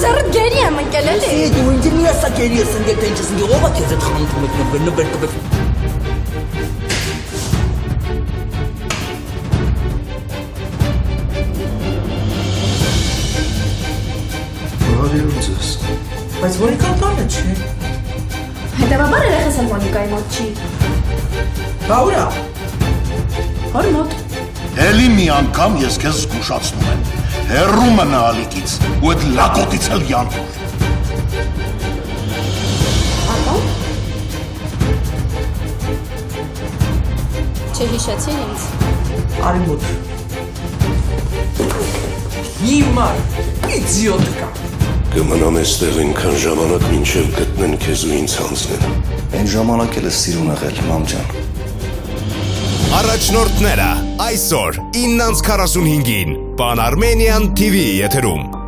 ձեռդ գերի եմ ընկել էլի։ Դու ինձ մի ասա գերի ես ընկել, թե ինչ ես ընկել, ով է քեզ այդ խանութում եք նվեր տվել։ Բարի ձեզ։ Բայց Մոնիկան տանը չի։ Հետևաբար երեխես էլ Մոնիկայի մոտ չի։ Բա ուրա։ Հոր մոտ։ Էլի մի անգամ ես քեզ զգուշացնում եմ։ Հեռու մնա ալիքից ու այդ լակոտից էլ յանտուր։ Ատոն։ Չհիշեցի ինձ։ Արի մոտ։ Հիմար, իդիոտ կա։ Կմնամ էստեղ այնքան ժամանակ մինչև գտնեն քեզ ու ինձ հանձնեն։ Այն ժամանակ էլ ես սիրուն եղել, մամ ջան։ Առաջնորդները այսօր 9:45-ին Pan Armenian TV եթերում։